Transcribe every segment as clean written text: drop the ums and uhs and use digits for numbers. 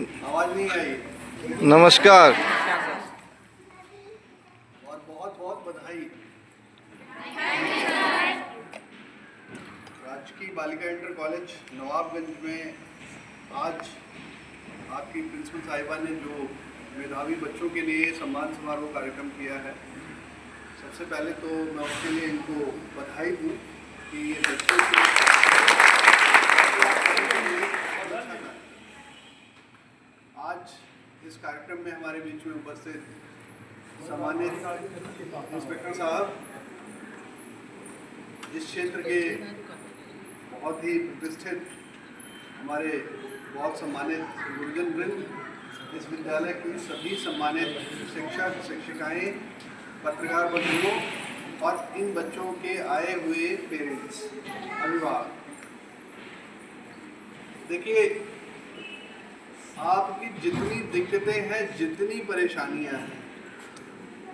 आवाज नहीं आई। नमस्कार। और बहुत बहुत बधाई। राजकीय बालिका इंटर कॉलेज नवाबगंज में आज आपकी प्रिंसिपल साहिबा ने जो मेधावी बच्चों के लिए सम्मान समारोह कार्यक्रम किया है, सबसे पहले तो मैं उसके लिए इनको बधाई दूँ कि ये बच्चों के आज इस कार्यक्रम में हमारे बीच में उपस्थित सम्मानित इंस्पेक्टर साहब, इस क्षेत्र के बहुत ही प्रतिष्ठित हमारे बहुत सम्मानित गुरुजन वृंद, इस विद्यालय की सभी सम्मानित शिक्षक शिक्षिकाएं, पत्रकार बंधुओं और इन बच्चों के आए हुए पेरेंट्स, अभिभावक। देखिए, आपकी जितनी दिक्कतें हैं, जितनी परेशानियां हैं,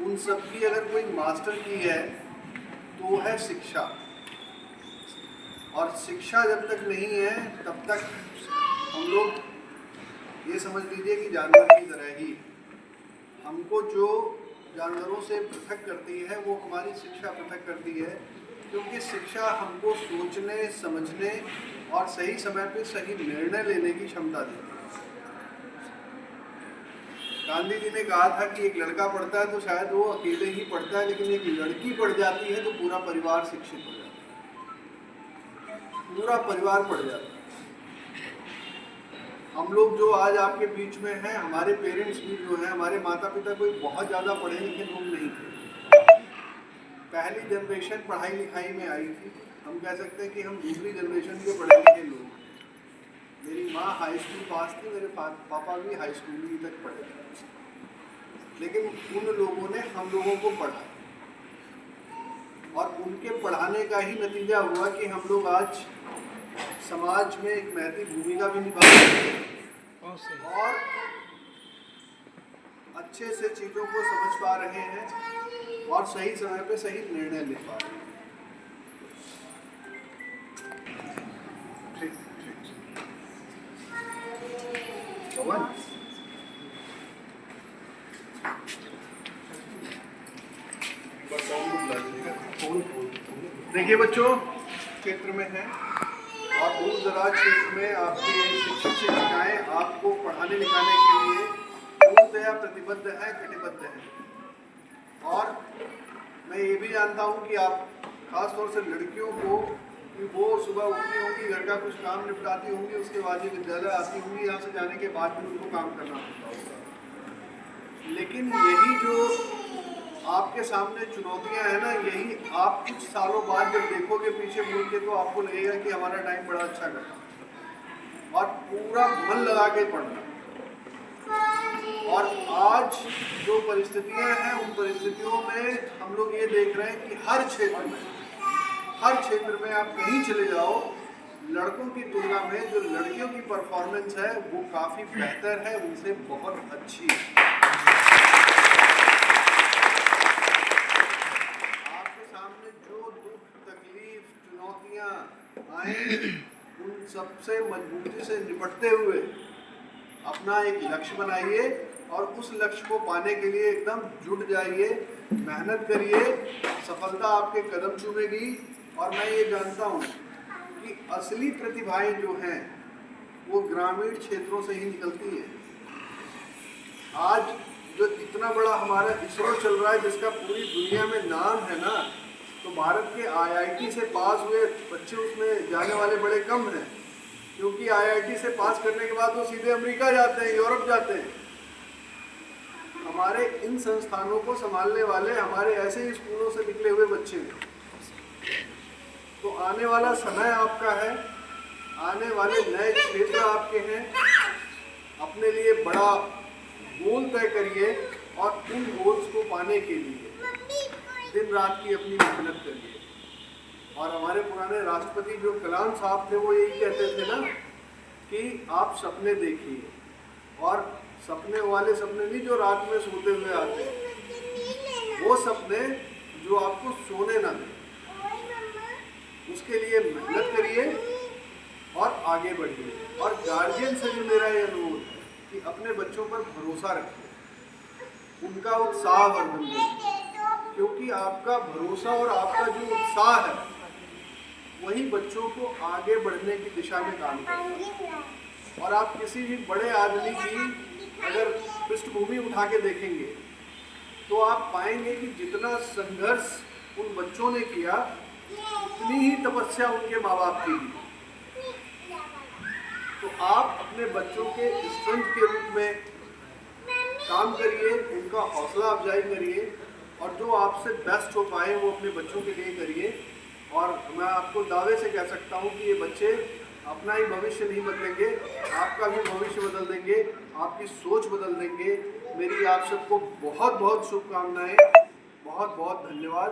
उन सब की अगर कोई मास्टर की है तो वो है शिक्षा। और शिक्षा जब तक नहीं है तब तक हम लोग ये समझ लीजिए कि जानवर की तरह ही, हमको जो जानवरों से पृथक करती है वो हमारी शिक्षा पृथक करती है, क्योंकि शिक्षा हमको सोचने समझने और सही समय पे सही निर्णय लेने की क्षमता देती है। गांधी जी ने कहा था कि एक लड़का पढ़ता है तो शायद वो अकेले ही पढ़ता है, लेकिन एक लड़की पढ़ जाती है तो पूरा परिवार शिक्षित हो जाता है, पूरा परिवार पढ़ जाता है। हम लोग जो आज आपके बीच में हैं, हमारे पेरेंट्स भी जो हैं, हमारे माता पिता कोई बहुत ज़्यादा पढ़े लिखे लोग नहीं थे। पहली जनरेशन पढ़ाई लिखाई में आई थी। हम कह सकते हैं कि हम दूसरी जनरेशन के पढ़े लिखे लोग। मेरी माँ हाई स्कूल पास थी, मेरे पापा भी हाई स्कूल ही तक पढ़े थे, लेकिन उन लोगों ने हम लोगों को पढ़ाया और उनके पढ़ाने का ही नतीजा हुआ कि हम लोग आज समाज में एक महती भूमिका भी निभा रहे हैं और अच्छे से चीज़ों को समझ पा रहे हैं और सही समय पे सही निर्णय ले पा रहे हैं। देखिए बच्चों, क्षेत्र में है और दूर दराज क्षेत्र में आपके शिक्षक शिक्षिकाएं आपको पढ़ाने लिखाने के लिए पूर्णतया प्रतिबद्ध है, कटिबद्ध है। और मैं ये भी जानता हूँ कि आप खासतौर से लड़कियों को, कि वो सुबह उठती होंगी, घर का कुछ काम निपटाती होंगी, उसके बाद ही विद्यालय आती होंगी, यहाँ से जाने के बाद भी उनको काम करना होता होगा। लेकिन यही जो आपके सामने चुनौतियां हैं ना, यही आप कुछ सालों बाद जब देखोगे पीछे मुड़ के तो आपको लगेगा कि हमारा टाइम बड़ा अच्छा कटा और पूरा मन लगा के पढ़ना। और आज जो परिस्थितियां हैं, उन परिस्थितियों में हम लोग ये देख रहे हैं कि हर क्षेत्र में आप कहीं चले जाओ, लड़कों की तुलना में जो लड़कियों की परफॉर्मेंस है वो काफ़ी बेहतर है, उनसे बहुत अच्छी है। आपके सामने जो दुख तकलीफ चुनौतियां आए, उन सबसे मजबूती से निपटते हुए अपना एक लक्ष्य बनाइए और उस लक्ष्य को पाने के लिए एकदम जुट जाइए, मेहनत करिए, सफलता आपके कदम चूमेगी। और मैं ये जानता हूँ कि असली प्रतिभाएं जो हैं वो ग्रामीण क्षेत्रों से ही निकलती हैं। आज जो इतना बड़ा हमारा इसरो चल रहा है, जिसका पूरी दुनिया में नाम है ना, तो भारत के IIT से पास हुए बच्चे उसमें जाने वाले बड़े कम हैं, क्योंकि IIT से पास करने के बाद वो सीधे अमेरिका जाते हैं, यूरोप जाते हैं। हमारे इन संस्थानों को संभालने वाले हमारे ऐसे ही स्कूलों से निकले हुए बच्चे हैं। तो आने वाला समय आपका है, आने वाले नए क्षेत्र आपके हैं। अपने लिए बड़ा गोल तय करिए और उन गोल्स को पाने के लिए दिन रात की अपनी मेहनत करिए। और हमारे पुराने राष्ट्रपति जो कलाम साहब थे, वो यही कहते थे ना कि आप सपने देखिए, और सपने वाले सपने नहीं जो रात में सोते हुए आते हैं, वो सपने जो आपको सोने ना दें। उसके लिए मेहनत करिए और आगे बढ़िए। और गार्जियन से भी मेरा ये अनुरोध है कि अपने बच्चों पर भरोसा रखें, उनका उत्साह वर्धन करें, क्योंकि आपका भरोसा और आपका जो उत्साह है वही बच्चों को आगे बढ़ने की दिशा में काम करता है। और आप किसी भी बड़े आदमी की अगर पृष्ठभूमि उठा के देखेंगे तो आप पाएंगे कि जितना संघर्ष उन बच्चों ने किया उतनी ही तपस्या उनके माँ बाप की भी। तो आप अपने बच्चों के स्ट्रेंथ के रूप में काम करिए, उनका हौसला अफजाई करिए और जो आपसे बेस्ट हो पाए वो अपने बच्चों के लिए करिए। और मैं आपको दावे से कह सकता हूँ कि ये बच्चे अपना ही भविष्य नहीं बदलेंगे, आपका भी भविष्य बदल देंगे, आपकी सोच बदल देंगे। मेरी आप सबको बहुत बहुत शुभकामनाएं, बहुत बहुत धन्यवाद।